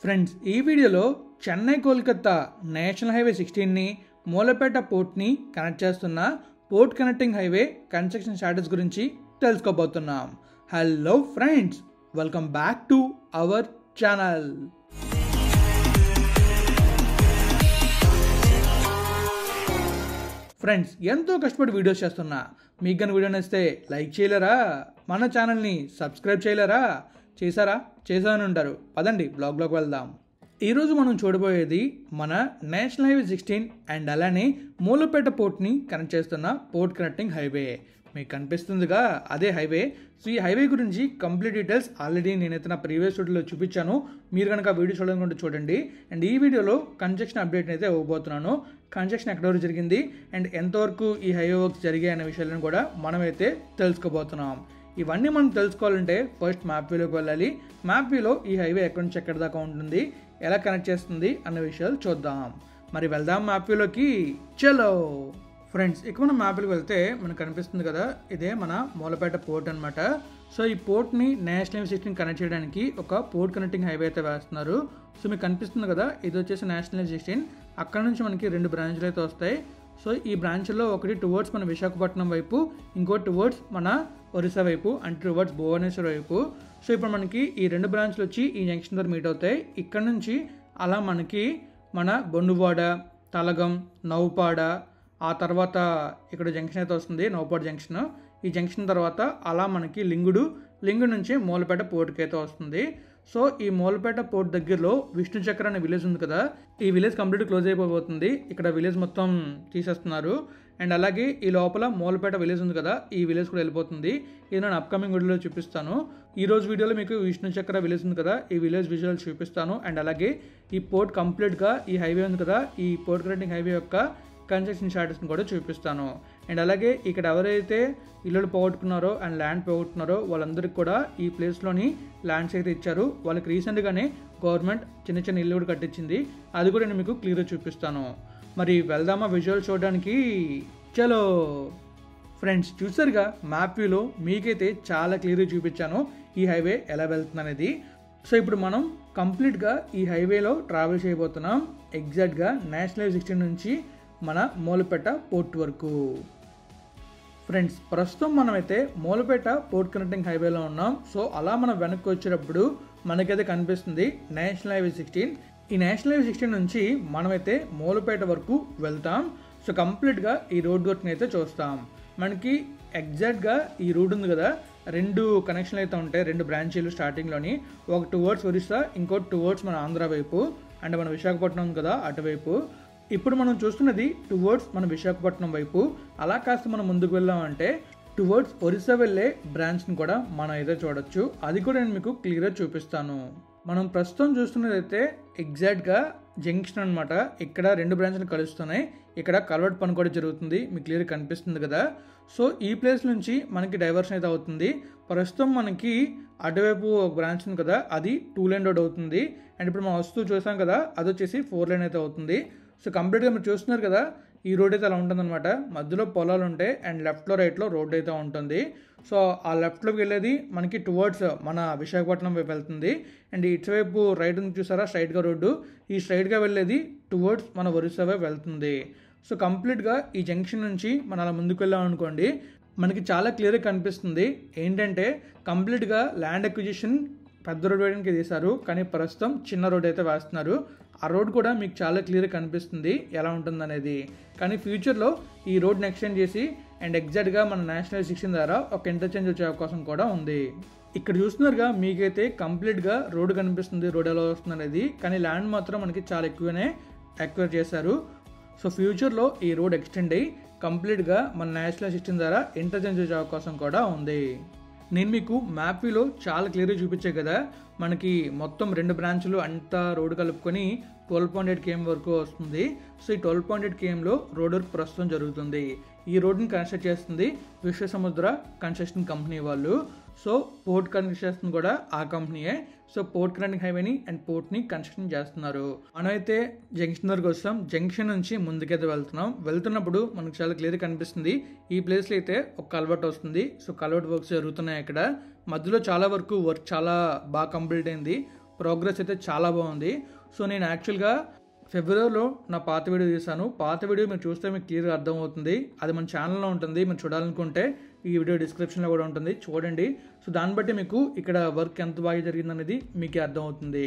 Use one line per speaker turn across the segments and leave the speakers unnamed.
Friends, ఈ వీడియోలో Chennai Kolkata national highway 16ని మూలపేట పోర్ట్ని కనెక్ట్ చేస్తున్న port connecting highway construction status గురించి తెలుసుకోబోతున్నాం. Hello friends, welcome back to our channel. Friends, ఎంతో కష్టపడి వీడియోస్ చేస్తున్నా. మీకు కానీ వీడియో నచ్చితే లైక్ చేయలేరా? మన ఛానల్ని సబ్స్క్రైబ్ చేయలేరా? చేశాను ఉంటారు. పదండి బ్లాగ్లోకి వెళ్దాం. ఈరోజు మనం చూడబోయేది మన నేషనల్ హైవే 16 అండ్ అలానే మూలపేట పోర్ట్ని కనెక్ట్ చేస్తున్న పోర్ట్ కనెక్టింగ్ హైవే. మీకు కనిపిస్తుందిగా అదే హైవే. సో ఈ హైవే గురించి కంప్లీట్ డీటెయిల్స్ ఆల్రెడీ నేనైతే నా ప్రీవియస్ వీడియోలో చూపించాను. మీరు కనుక వీడియో చూడాలనుకుంటే చూడండి. అండ్ ఈ వీడియోలో కన్స్ట్రక్షన్ అప్డేట్ అయితే ఇవ్వబోతున్నాను. కన్స్ట్రక్షన్ ఎక్కడ వరకు జరిగింది అండ్ ఎంతవరకు ఈ హైవే వర్క్స్ జరిగాయి అనే విషయాలను కూడా మనమైతే తెలుసుకోబోతున్నాం. ఇవన్నీ మనం తెలుసుకోవాలంటే ఫస్ట్ మ్యాప్ వ్యూలోకి వెళ్ళాలి. మ్యాప్ వ్యూలో ఈ హైవే ఎక్కడి నుంచి ఎక్కడి దాకా ఉంటుంది, ఎలా కనెక్ట్ చేస్తుంది అన్న విషయాలు చూద్దాం. మరి వెళ్దాం మ్యాప్ వ్యూలోకి. చలో ఫ్రెండ్స్, ఇక మనం మ్యాప్కి వెళ్తే మనకు కనిపిస్తుంది కదా, ఇదే మన మూలపేట పోర్ట్ అనమాట. సో ఈ పోర్ట్ని నేషనల్ హైవే 16 కనెక్ట్ చేయడానికి ఒక పోర్ట్ కనెక్టింగ్ హైవే అయితే వేస్తున్నారు. సో మీకు కనిపిస్తుంది కదా, ఇది వచ్చేసి నేషనల్ హైవే 16. అక్కడ నుంచి మనకి 2 బ్రాంచ్లు అయితే వస్తాయి. సో ఈ బ్రాంచ్లో ఒకటి టువర్డ్స్ మన విశాఖపట్నం వైపు, ఇంకోటి టువర్డ్స్ మన ఒరిస్సా వైపు, అంటే టువర్డ్స్ భువనేశ్వర్ వైపు. సో ఇప్పుడు మనకి ఈ 2 బ్రాంచ్లు వచ్చి ఈ జంక్షన్ దగ్గర మీట్ అవుతాయి. ఇక్కడ నుంచి అలా మనకి మన బొండువాడ, తలగం, నౌపాడ, ఆ తర్వాత ఇక్కడ జంక్షన్ అయితే వస్తుంది, నౌపాడ జంక్షన్. ఈ జంక్షన్ తర్వాత అలా మనకి లింగుడు నుంచి మూలపేట పోర్ట్కి అయితే వస్తుంది. సో ఈ మూలపేట పోర్ట్ దగ్గరలో విష్ణు చక్ర అనే విలేజ్ ఉంది కదా, ఈ విలేజ్ కంప్లీట్ క్లోజ్ అయిపోతుంది. ఇక్కడ విలేజ్ మొత్తం తీసేస్తున్నారు. అండ్ అలాగే ఈ లోపల మూలపేట విలేజ్ ఉంది కదా, ఈ విలేజ్ కూడా వెళ్ళిపోతుంది. ఇది నేను అప్కమింగ్ వీడియోలో చూపిస్తాను. ఈ రోజు వీడియోలో మీకు విష్ణు చక్ర విలేజ్ ఉంది కదా, ఈ విలేజ్ విజువల్స్ చూపిస్తాను. అండ్ అలాగే ఈ పోర్ట్ కంప్లీట్గా ఈ హైవే ఉంది కదా, ఈ పోర్ట్ కనెక్టింగ్ హైవే యొక్క కన్స్ట్రక్షన్ స్టాటస్ని కూడా చూపిస్తాను. అండ్ అలాగే ఇక్కడ ఎవరైతే ఇల్లులు పోగొట్టుకున్నారో అండ్ ల్యాండ్ పోగొట్టుకున్నారో వాళ్ళందరికీ కూడా ఈ ప్లేస్లోని ల్యాండ్స్ అయితే ఇచ్చారు. వాళ్ళకి రీసెంట్గానే గవర్నమెంట్ చిన్న ఇల్లు కూడా కట్టించింది. అది కూడా నేను మీకు క్లియర్గా చూపిస్తాను. మరి వెళ్దామా విజువల్ చూడడానికి? చలో ఫ్రెండ్స్, చూసారుగా మ్యాప్ వ్యూలో మీకైతే చాలా క్లియర్గా చూపించాను ఈ హైవే ఎలా వెళ్తుంది అనేది. సో ఇప్పుడు మనం కంప్లీట్గా ఈ హైవేలో ట్రావెల్ చేయబోతున్నాం, ఎగ్జాక్ట్గా నేషనల్ హైవే 16 నుంచి మన మూలపేట పోర్ట్ వరకు. ఫ్రెండ్స్, ప్రస్తుతం మనమైతే మూలపేట పోర్ట్ కనెక్టింగ్ హైవేలో ఉన్నాం. సో అలా మనం వెనక్కి వచ్చేటప్పుడు మనకైతే కనిపిస్తుంది నేషనల్ హైవే 16. ఈ నేషనల్ హైవే 16 నుంచి మనమైతే మూలపేట వరకు వెళ్తాం. సో కంప్లీట్గా ఈ రోడ్ వర్క్ని అయితే చూస్తాం. మనకి ఎగ్జాక్ట్గా ఈ రూట్ ఉంది కదా, 2 కనెక్షన్లు అయితే ఉంటాయి, 2 బ్రాంచీలు స్టార్టింగ్లోని. ఒక టువర్డ్స్ ఒరిస్సా, ఇంకోటి టువర్డ్స్ మన ఆంధ్ర వైపు, అంటే మన విశాఖపట్నం ఉంది కదా అటువైపు. ఇప్పుడు మనం చూస్తున్నది టువర్డ్స్ మన విశాఖపట్నం వైపు. అలా కాస్త మనం ముందుకు వెళ్ళామంటే టువర్డ్స్ ఒరిస్సా వెళ్ళే బ్రాంచ్ని కూడా మనం అయితే చూడొచ్చు. అది కూడా నేను మీకు క్లియర్గా చూపిస్తాను. మనం ప్రస్తుతం చూస్తున్నదైతే ఎగ్జాక్ట్గా జంక్షన్ అనమాట. ఇక్కడ 2 బ్రాంచ్లు కలుస్తున్నాయి. ఇక్కడ కల్వర్ట్ పని కూడా జరుగుతుంది, మీకు క్లియర్గా కనిపిస్తుంది కదా. సో ఈ ప్లేస్ నుంచి మనకి డైవర్షన్ అయితే అవుతుంది. ప్రస్తుతం మనకి అటువైపు ఒక బ్రాంచ్ ఉంది కదా, అది 2 లైన్ రోడ్ అవుతుంది. అండ్ ఇప్పుడు మనం వస్తూ చూసాం కదా, అది వచ్చేసి 4 లైన్ అయితే అవుతుంది. సో కంప్లీట్గా మీరు చూస్తున్నారు కదా, ఈ రోడ్ అయితే అలా ఉంటుందన్నమాట. మధ్యలో పొలాలు ఉంటాయి అండ్ లెఫ్ట్లో రైట్లో రోడ్ అయితే ఉంటుంది. సో ఆ లెఫ్ట్లోకి వెళ్ళేది మనకి టువర్డ్స్ మన విశాఖపట్నం వైపు వెళ్తుంది. అండ్ ఇటువైపు రైట్ ఉంది చూసారా, స్ట్రైట్గా రోడ్డు, ఈ స్ట్రైట్గా వెళ్ళేది టువర్డ్స్ మన ఒరిస్సా వైపు వెళ్తుంది. సో కంప్లీట్గా ఈ జంక్షన్ నుంచి మనం అలా ముందుకు వెళ్ళాం అనుకోండి, మనకి చాలా క్లియర్గా కనిపిస్తుంది. ఏంటంటే కంప్లీట్గా ల్యాండ్ అక్విజిషన్ పెద్ద రోడ్ వేయడానికి తీశారు, కానీ ప్రస్తుతం చిన్న రోడ్ అయితే వేస్తున్నారు. ఆ రోడ్ కూడా మీకు చాలా క్లియర్గా కనిపిస్తుంది ఎలా ఉంటుందనేది. కానీ ఫ్యూచర్లో ఈ రోడ్ని ఎక్స్టెండ్ చేసి అండ్ ఎగ్జాక్ట్గా మన నేషనల్ హైవే 16 ద్వారా ఒక ఇంటర్చేంజ్ వచ్చే అవకాశం కూడా ఉంది. ఇక్కడ చూస్తున్నారుగా, మీకైతే కంప్లీట్గా రోడ్ కనిపిస్తుంది, రోడ్ ఎలా వస్తుంది అనేది. కానీ ల్యాండ్ మాత్రం మనకి చాలా ఎక్కువనే ఎక్వైర్ చేశారు. సో ఫ్యూచర్లో ఈ రోడ్ ఎక్స్టెండ్ అయ్యి కంప్లీట్గా మన నేషనల్ హైవే 16 ద్వారా ఇంటర్చేంజ్ వచ్చే అవకాశం కూడా ఉంది. నేను మీకు మ్యాప్ వ్యూలో చాలా క్లియర్గా చూపించే కదా, మనకి మొత్తం 2 బ్రాంచ్లు అంతా రోడ్డు కలుపుకొని 12.8 km వరకు వస్తుంది. సో ఈ 12.8 kmలో రోడ్ వర్క్ ప్రస్తుతం జరుగుతుంది. ఈ రోడ్ని కన్స్ట్రక్ట్ చేస్తుంది విశ్వసముద్ర కన్స్ట్రక్షన్ కంపెనీ వాళ్ళు. సో పోర్ట్ కన్స్ట్రక్షన్ కూడా ఆ కంపెనీయే. సో పోర్ట్ కనెక్టింగ్ హైవేని అండ్ పోర్ట్ని కన్స్ట్రక్షన్ చేస్తున్నారు. మనమైతే జంక్షన్ దగ్గరకు వస్తాం. జంక్షన్ నుంచి ముందుకైతే వెళ్తున్నప్పుడు మనకు చాలా క్లియర్గా కనిపిస్తుంది. ఈ ప్లేస్లో అయితే ఒక కల్వర్ట్ వస్తుంది. సో కల్వర్ట్ వర్క్స్ జరుగుతున్నాయి. ఇక్కడ మధ్యలో చాలా వరకు వర్క్ చాలా బాగా కంప్లీట్ అయింది. ప్రోగ్రెస్ అయితే చాలా బాగుంది. సో నేను యాక్చువల్గా ఫిబ్రవరిలో నా పాత వీడియో తీశాను. పాత వీడియో మీరు చూస్తే మీకు క్లియర్గా అర్థమవుతుంది. అది మన ఛానల్లో ఉంటుంది. మీరు చూడాలనుకుంటే ఈ వీడియో డిస్క్రిప్షన్లో కూడా ఉంటుంది, చూడండి. సో దాన్ని బట్టి మీకు ఇక్కడ వర్క్ ఎంత బాగా జరిగిందనేది మీకే అర్థమవుతుంది.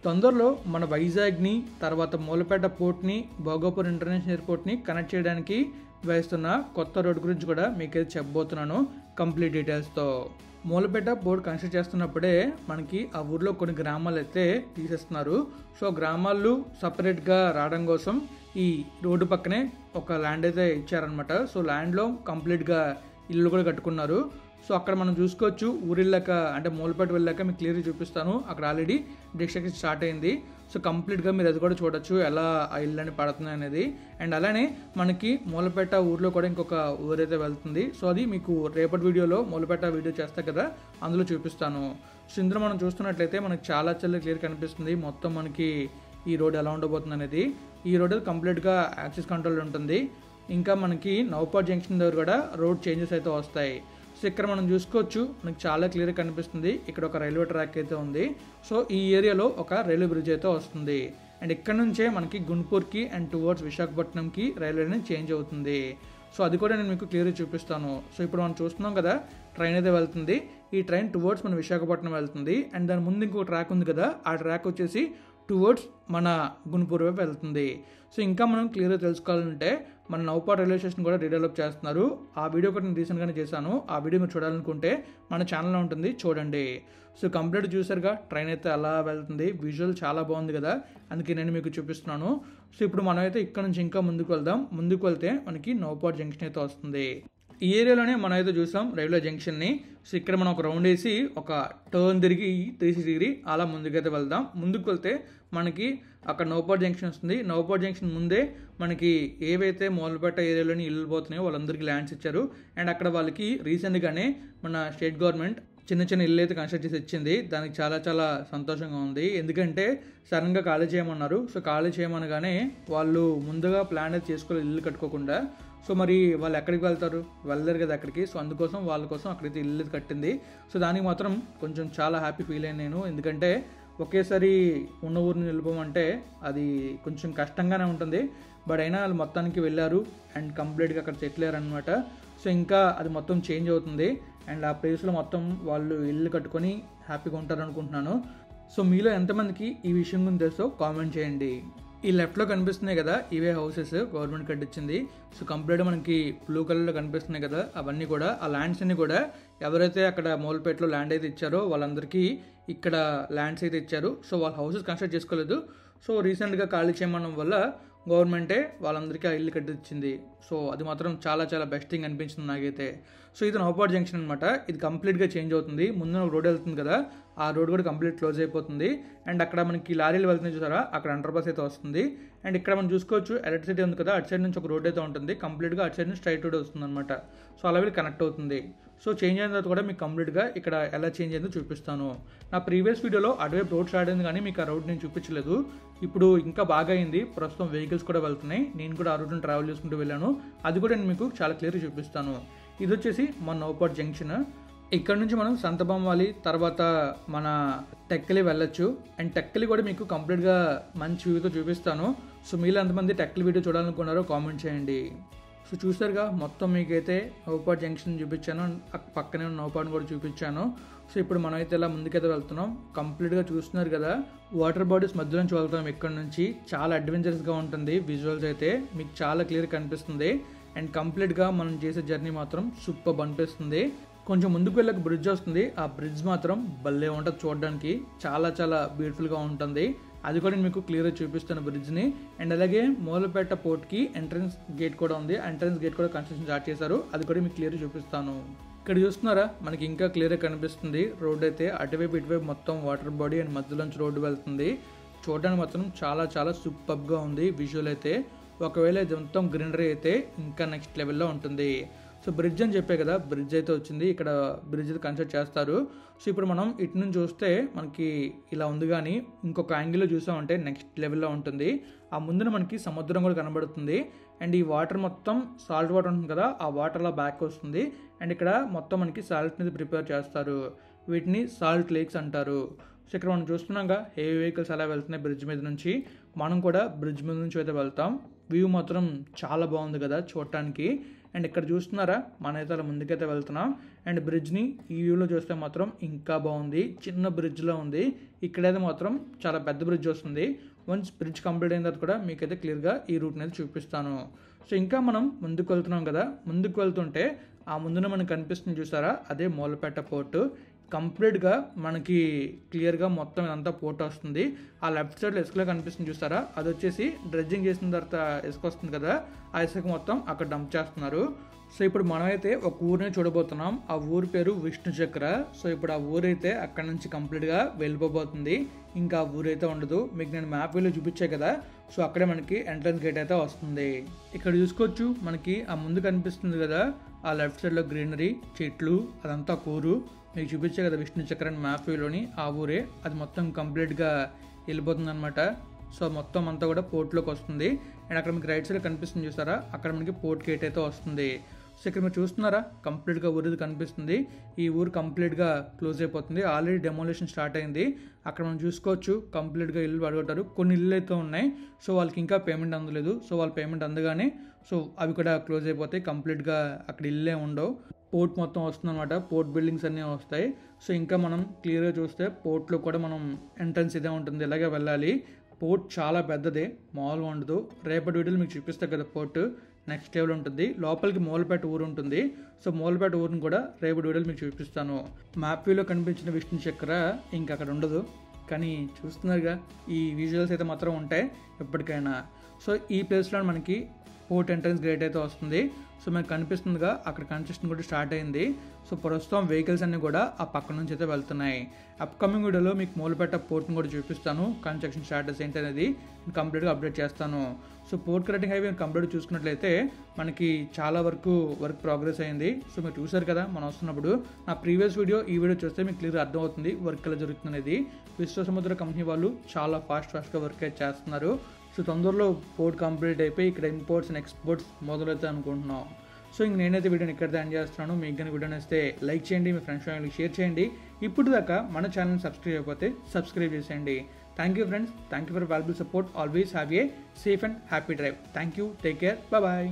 తొందరలో మన వైజాగ్ని, తర్వాత మూలపేట పోర్ట్ని, భోగాపూర్ ఇంటర్నేషనల్ ఎయిర్పోర్ట్ని కనెక్ట్ చేయడానికి వేస్తున్న కొత్త రోడ్ గురించి కూడా మీకైతే చెప్పబోతున్నాను కంప్లీట్ డీటెయిల్స్తో. మూలపేట పోర్ట్ కన్స్ట్రక్ట్ చేస్తున్నప్పుడే మనకి ఆ ఊర్లో కొన్ని గ్రామాలు అయితే తీసేస్తున్నారు. సో గ్రామాలు సపరేట్గా రావడం కోసం ఈ రోడ్డు పక్కనే ఒక ల్యాండ్ అయితే ఇచ్చారనమాట. సో ల్యాండ్లో కంప్లీట్గా ఇల్లు కూడా కట్టుకున్నారు. సో అక్కడ మనం చూసుకోవచ్చు. ఊరిళ్ళాక అంటే మూలపేట వెళ్ళాక మీకు క్లియర్గా చూపిస్తాను. అక్కడ ఆల్రెడీ డిస్ట్రక్షన్ స్టార్ట్ అయింది. సో కంప్లీట్గా మీరు అది కూడా చూడొచ్చు ఎలా ఆ ఇల్లు అని పడుతుంది అనేది. అండ్ అలానే మనకి మూలపేట ఊర్లో కూడా ఇంకొక ఊరైతే వెళ్తుంది. సో అది మీకు రేపటి వీడియోలో మూలపేట వీడియో చేస్తా కదా, అందులో చూపిస్తాను. సో ఇందులో మనం చూస్తున్నట్లయితే మనకి చాలా క్లియర్ కనిపిస్తుంది మొత్తం మనకి ఈ రోడ్ ఎలా ఉండబోతుంది అనేది. ఈ రోడ్ కంప్లీట్గా యాక్సిస్ కంట్రోల్ ఉంటుంది. ఇంకా మనకి నౌపాడ్ జంక్షన్ దగ్గర కూడా రోడ్ చేంజెస్ అయితే వస్తాయి. సో ఇక్కడ మనం చూసుకోవచ్చు, మనకి చాలా క్లియర్గా కనిపిస్తుంది. ఇక్కడ ఒక రైల్వే ట్రాక్ అయితే ఉంది. సో ఈ ఏరియాలో ఒక రైల్వే బ్రిడ్జ్ అయితే వస్తుంది. అండ్ ఇక్కడ నుంచే మనకి గుంటూరుకి అండ్ టువర్డ్స్ విశాఖపట్నంకి రైల్వే అనేది చేంజ్ అవుతుంది. సో అది కూడా నేను మీకు క్లియర్గా చూపిస్తాను. సో ఇప్పుడు మనం చూస్తున్నాం కదా, ట్రైన్ అయితే వెళ్తుంది. ఈ ట్రైన్ టువర్డ్స్ మన విశాఖపట్నం వెళ్తుంది. అండ్ దాని ముందు ఇంకో ట్రాక్ ఉంది కదా, ఆ ట్రాక్ వచ్చేసి టువర్డ్స్ మన గుంటూరు వైపు వెళ్తుంది. సో ఇంకా మనం క్లియర్గా తెలుసుకోవాలంటే మన నౌపాడ్ రైల్వే స్టేషన్ కూడా రీడెవలప్ చేస్తున్నారు. ఆ వీడియో కూడా నేను రీసెంట్గానే చేశాను. ఆ వీడియో మీరు చూడాలనుకుంటే మన ఛానల్లో ఉంటుంది, చూడండి. సో కంప్లీట్ చూసారుగా, ట్రైన్ అయితే అలా వెళ్తుంది. విజువల్ చాలా బాగుంది కదా, అందుకే నేను మీకు చూపిస్తున్నాను. సో ఇప్పుడు మనం అయితే ఇక్కడ నుంచి ఇంకా ముందుకు వెళ్దాం. ముందుకు వెళ్తే మనకి నౌపాడ్ జంక్షన్ అయితే వస్తుంది. ఈ ఏరియాలోనే మనం అయితే చూసాం రైల్వే జంక్షన్ని. సో ఇక్కడ మనం ఒక రౌండ్ వేసి ఒక టర్న్ తిరిగి 360 డిగ్రీ అలా ముందుకైతే వెళ్దాం. ముందుకు వెళ్తే మనకి అక్కడ నౌపాడ్ జంక్షన్ వస్తుంది. నౌపాడ్ జంక్షన్ ముందే మనకి ఏవైతే మూలపేట ఏరియాలోని ఇల్లు పోతున్నాయో వాళ్ళందరికీ ల్యాండ్స్ ఇచ్చారు. అండ్ అక్కడ వాళ్ళకి రీసెంట్గానే మన స్టేట్ గవర్నమెంట్ చిన్న చిన్న ఇల్లు అయితే కన్స్ట్రక్ట్ చేసి ఇచ్చింది. దానికి చాలా చాలా సంతోషంగా ఉంది. ఎందుకంటే సడన్గా ఖాళీ చేయమన్నారు. సో ఖాళీ చేయమనగానే వాళ్ళు ముందుగా ప్లాన్ అయితే చేసుకోవాలి ఇల్లు కట్టుకోకుండా. సో మరి వాళ్ళు ఎక్కడికి వెళ్తారు, వెళ్ళలేరు కదా అక్కడికి. సో అందుకోసం వాళ్ళ కోసం అక్కడైతే ఇల్లు కట్టింది. సో దానికి మాత్రం కొంచెం చాలా హ్యాపీ ఫీల్ అయ్యాను నేను. ఎందుకంటే ఒకేసారి ఉన్న ఊరిని వెళ్ళిపోమంటే అది కొంచెం కష్టంగానే ఉంటుంది. బట్ అయినా వాళ్ళు మొత్తానికి వెళ్ళారు అండ్ కంప్లీట్గా అక్కడ సెటిల్ అయ్యారు అనమాట. సో ఇంకా అది మొత్తం చేంజ్ అవుతుంది అండ్ ఆ ప్లేస్లో మొత్తం వాళ్ళు ఇల్లు కట్టుకొని హ్యాపీగా ఉంటారు అనుకుంటున్నాను. సో మీలో ఎంతమందికి ఈ విషయం గురించి తెలుసో కామెంట్ చేయండి. ఈ లెఫ్ట్లో కనిపిస్తున్నాయి కదా, ఇవే హౌసెస్ గవర్నమెంట్ కట్టించింది. సో కంప్లీట్గా మనకి బ్లూ కలర్లో కనిపిస్తున్నాయి కదా, అవన్నీ కూడా ఆ ల్యాండ్స్ అన్ని కూడా ఎవరైతే అక్కడ మూలపేటలో ల్యాండ్ అయితే ఇచ్చారో వాళ్ళందరికీ ఇక్కడ ల్యాండ్స్ అయితే ఇచ్చారు. సో వాళ్ళ హౌసెస్ కన్స్ట్రక్ట్ చేసుకోలేదు. సో రీసెంట్గా ఖాళీ చేయమనడం వల్ల గవర్నమెంటే వాళ్ళందరికీ ఆ ఇల్లు కట్టించింది. సో అది మాత్రం చాలా చాలా బెస్ట్ థింగ్ అనిపించింది నాకైతే. సో ఇది నౌపాడ్ జంక్షన్ అనమాట. ఇది కంప్లీట్గా చేంజ్ అవుతుంది. ముందు ఒక రోడ్ వెళ్తుంది కదా, ఆ రోడ్ కూడా కంప్లీట్ క్లోజ్ అయిపోతుంది. అండ్ అక్కడ మనకి లారీలు వెళ్తున్నాయి చూసారా, అక్కడ అండర్ పాస్ అయితే వస్తుంది. అండ్ ఇక్కడ మనం చూసుకోవచ్చు ఎలక్ట్రిసిటీ ఉంది కదా, అటు సైడ్ నుంచి ఒక రోడ్ అయితే ఉంటుంది. కంప్లీట్గా అటు సైడ్ నుంచి స్ట్రైట్ రోడ్ వస్తుంది అనమాట. సో అలా వీళ్ళు కనెక్ట్ అవుతుంది. సో చేంజ్ అయిన తర్వాత కూడా మీకు కంప్లీట్గా ఇక్కడ ఎలా చేంజ్ అయిందో చూపిస్తాను. నా ప్రీవియస్ వీడియోలో అటువైపు రోడ్ స్టార్ట్ అయింది కానీ మీకు ఆ రోడ్ నేను చూపించలేదు. ఇప్పుడు ఇంకా బాగా అయింది. ప్రస్తుతం వెహికల్స్ కూడా వెళ్తున్నాయి. నేను కూడా ఆ రూట్ని ట్రావెల్ చేసుకుంటూ వెళ్ళాను. అది కూడా నేను మీకు చాలా క్లియర్గా చూపిస్తాను. ఇది వచ్చేసి మన నౌపాడ్ జంక్షన్. ఇక్కడ నుంచి మనం సంతబొమ్మాలి తర్వాత మన టెక్కలి వెళ్ళొచ్చు. అండ్ టెక్కలి కూడా మీకు కంప్లీట్గా మంచి వ్యూతో చూపిస్తాను. సో మీలో ఎంతమంది టెక్కలి వీడియో చూడాలనుకున్నారో కామెంట్ చేయండి. సో చూసారుగా, మొత్తం మీకైతే నౌపాడ్ జంక్షన్ చూపించాను, పక్కనే ఉన్న నౌపాడ్ని కూడా చూపించాను. సో ఇప్పుడు మనం అయితే ఇలా ముందుకైతే వెళ్తున్నాం. కంప్లీట్గా చూస్తున్నారు కదా, వాటర్ బాడీస్ మధ్య నుంచి వెళ్తాం. ఇక్కడ నుంచి చాలా అడ్వెంచరస్గా ఉంటుంది. విజువల్స్ అయితే మీకు చాలా క్లియర్ కనిపిస్తుంది. అండ్ కంప్లీట్గా మనం చేసే జర్నీ మాత్రం సూపర్ అనిపిస్తుంది. కొంచెం ముందుకు వెళ్ళక బ్రిడ్జ్ వస్తుంది. ఆ బ్రిడ్జ్ మాత్రం భలే ఉంటుంది చూడడానికి, చాలా చాలా బ్యూటిఫుల్గా ఉంటుంది. అది కూడా నేను మీకు క్లియర్గా చూపిస్తాను బ్రిడ్జ్ని. అండ్ అలాగే మూలపేట పోర్ట్కి ఎంట్రన్స్ గేట్ కూడా ఉంది. ఎంట్రన్స్ గేట్ కూడా కన్స్ట్రక్షన్ స్టార్ట్ చేశారు. అది కూడా మీకు క్లియర్గా చూపిస్తాను. ఇక్కడ చూస్తున్నారా, మనకి ఇంకా క్లియర్గా కనిపిస్తుంది రోడ్ అయితే. అటువైపు ఇటువైపు మొత్తం వాటర్ బాడీ అండ్ మధ్యలోంచి రోడ్డు వెళ్తుంది. చూడడానికి మాత్రం చాలా చాలా సూపర్గా ఉంది విజువల్ అయితే. ఒకవేళ ఇది మొత్తం గ్రీనరీ అయితే ఇంకా నెక్స్ట్ లెవెల్లో ఉంటుంది. సో బ్రిడ్జ్ అని చెప్పే కదా, బ్రిడ్జ్ అయితే వచ్చింది. ఇక్కడ బ్రిడ్జ్ అయితే కన్స్ట్రక్ట్ చేస్తారు. సో ఇప్పుడు మనం ఇటు నుంచి చూస్తే మనకి ఇలా ఉంది, కానీ ఇంకొక యాంగిల్లో చూసామంటే నెక్స్ట్ లెవెల్లో ఉంటుంది. ఆ ముందున మనకి సముద్రం కూడా కనబడుతుంది. అండ్ ఈ వాటర్ మొత్తం సాల్ట్ వాటర్ ఉంటుంది కదా, ఆ వాటర్ అలా బ్యాక్ వస్తుంది. అండ్ ఇక్కడ మొత్తం మనకి సాల్ట్ మీద ప్రిపేర్ చేస్తారు. వీటిని సాల్ట్ లేక్స్ అంటారు. సో ఇక్కడ మనం చూస్తున్నాగా హెవీ వెహికల్స్ అలా వెళ్తున్నాయి బ్రిడ్జ్ మీద నుంచి. మనం కూడా బ్రిడ్జ్ మీద నుంచి అయితే వెళ్తాం. వ్యూ మాత్రం చాలా బాగుంది కదా చూడటానికి. అండ్ ఇక్కడ చూస్తున్నారా మనమైతే అలా ముందుకైతే వెళ్తున్నాం. అండ్ బ్రిడ్జ్ని ఈ వ్యూలో చూస్తే మాత్రం ఇంకా బాగుంది. చిన్న బ్రిడ్జ్లో ఉంది. ఇక్కడైతే మాత్రం చాలా పెద్ద బ్రిడ్జ్ వస్తుంది. వన్స్ బ్రిడ్జ్ కంప్లీట్ అయిన తర్వాత కూడా మీకైతే క్లియర్గా ఈ రూట్ని అయితే చూపిస్తాను. సో ఇంకా మనం ముందుకు వెళ్తున్నాం కదా, ముందుకు వెళ్తుంటే ఆ ముందున మనకు కనిపిస్తుంది చూసారా, అదే మూలపేట పోర్టు. కంప్లీట్గా మనకి క్లియర్గా మొత్తం ఇదంతా పోర్ట్ వస్తుంది. ఆ లెఫ్ట్ సైడ్లో ఇసుకలో కనిపిస్తుంది చూసారా, అది వచ్చేసి డ్రెడ్జింగ్ చేసిన తర్వాత ఇసుక వస్తుంది కదా, ఆ ఇసుక మొత్తం అక్కడ డంప్ చేస్తున్నారు. సో ఇప్పుడు మనమైతే ఒక ఊరిని చూడబోతున్నాం. ఆ ఊరి పేరు విష్ణు చక్ర. సో ఇప్పుడు ఆ ఊరైతే అక్కడ నుంచి కంప్లీట్గా వెళ్ళిపోబోతుంది. ఇంకా ఆ ఊరైతే ఉండదు. మీకు నేను మ్యాప్ వీలో చూపించే కదా, సో అక్కడే మనకి ఎంట్రన్స్ గేట్ అయితే వస్తుంది. ఇక్కడ చూసుకోవచ్చు మనకి ఆ ముందు కనిపిస్తుంది కదా, ఆ లెఫ్ట్ సైడ్లో గ్రీనరీ, చెట్లు, అదంతా కూరు. మీకు చూపించే కదా విష్ణు చక్ర అని మ్యాప్ వ్యూలోని ఆ ఊరే. అది మొత్తం కంప్లీట్గా వెళ్ళిపోతుంది అనమాట. సో మొత్తం అంతా కూడా పోర్ట్లోకి వస్తుంది. అండ్ అక్కడ మీకు రైట్ సైడ్ కనిపిస్తుంది చూసారా, అక్కడ మనకి పోర్ట్ గేట్ అయితే వస్తుంది. సో ఇక్కడ మీరు చూస్తున్నారా కంప్లీట్గా ఊరిది కనిపిస్తుంది. ఈ ఊరు కంప్లీట్గా క్లోజ్ అయిపోతుంది. ఆల్రెడీ డెమోలేషన్ స్టార్ట్ అయింది. అక్కడ మనం చూసుకోవచ్చు కంప్లీట్గా ఇల్లు పడగొట్టారు. కొన్ని ఇల్లు అయితే ఉన్నాయి. సో వాళ్ళకి ఇంకా పేమెంట్ అందలేదు. సో వాళ్ళ పేమెంట్ అందగానే సో అవి కూడా క్లోజ్ అయిపోతాయి. కంప్లీట్గా అక్కడ ఇల్లే ఉండవు. పోర్ట్ మొత్తం వస్తుందన్నమాట. పోర్ట్ బిల్డింగ్స్ అన్నీ వస్తాయి. సో ఇంకా మనం క్లియర్గా చూస్తే పోర్ట్లో కూడా మనం ఎంట్రన్స్ ఇదే ఉంటుంది. ఇలాగే వెళ్ళాలి. పోర్ట్ చాలా పెద్దదే, మామూలుగా ఉండదు. రేపటి వీడియోలు మీకు చూపిస్తా కదా పోర్ట్ నెక్స్ట్ లెవెల్ ఉంటుంది. లోపలికి మూలపేట ఊరు ఉంటుంది. సో మూలపేట ఊరిని కూడా రేపటి వీడియోలు మీకు చూపిస్తాను. మ్యాప్ వ్యూలో కనిపించిన విష్ణు చక్ర ఇంకా అక్కడ ఉండదు. కానీ చూస్తున్నారుగా ఈ విజువల్స్ అయితే మాత్రం ఉంటాయి ఎప్పటికైనా. సో ఈ ప్లేస్లో మనకి పోర్ట్ ఎంట్రన్స్ గేట్ అయితే వస్తుంది. సో మనకు కనిపిస్తుందిగా అక్కడ కన్స్ట్రక్షన్ కూడా స్టార్ట్ అయింది. సో ప్రస్తుతం వెహికల్స్ అన్నీ కూడా ఆ పక్క నుంచి అయితే వెళ్తున్నాయి. అప్కమింగ్ వీడియోలో మీకు మూలపేట పోర్ట్ని కూడా చూపిస్తాను. కన్స్ట్రక్షన్ స్టాటస్ ఏంటి అనేది కంప్లీట్గా అప్డేట్ చేస్తాను. So port connecting highway complete చూసుకున్నట్లయితే మనకి చాలా వరకు వర్క్ ప్రోగ్రెస్ అయింది. సో మీరు చూసారు కదా మనం వస్తున్నప్పుడు. నా ప్రీవియస్ వీడియో ఈ వీడియో చూస్తే మీకు క్లియర్గా అర్థమవుతుంది వర్క్ ఎలా జరుగుతుంది అనేది. విశ్వసముద్ర కంపెనీ వాళ్ళు చాలా ఫాస్ట్గా వర్క్ అయితే చేస్తున్నారు. సో తొందరలో పోర్ట్ కంప్లీట్ అయిపోయి ఇక్కడ ఇంపోర్ట్స్ అండ్ ఎక్స్పోర్ట్స్ మొదలవుతాయి అనుకుంటున్నాం. సో ఇంక నేనైతే వీడియోని ఇక్కడ ఎండ్ చేస్తున్నాను. మీకు కానీ వీడియో నచ్చితే లైక్ చేయండి, మీ ఫ్రెండ్స్ ఫ్యామిలీకి షేర్ చేయండి. ఇప్పుడు దాకా మన ఛానల్ సబ్స్క్రైబ్ అయిపోతే సబ్స్క్రైబ్ చేసేయండి. Thank you friends. Thank you for valuable support. Always have a safe and happy drive. Thank you. Take care. Bye.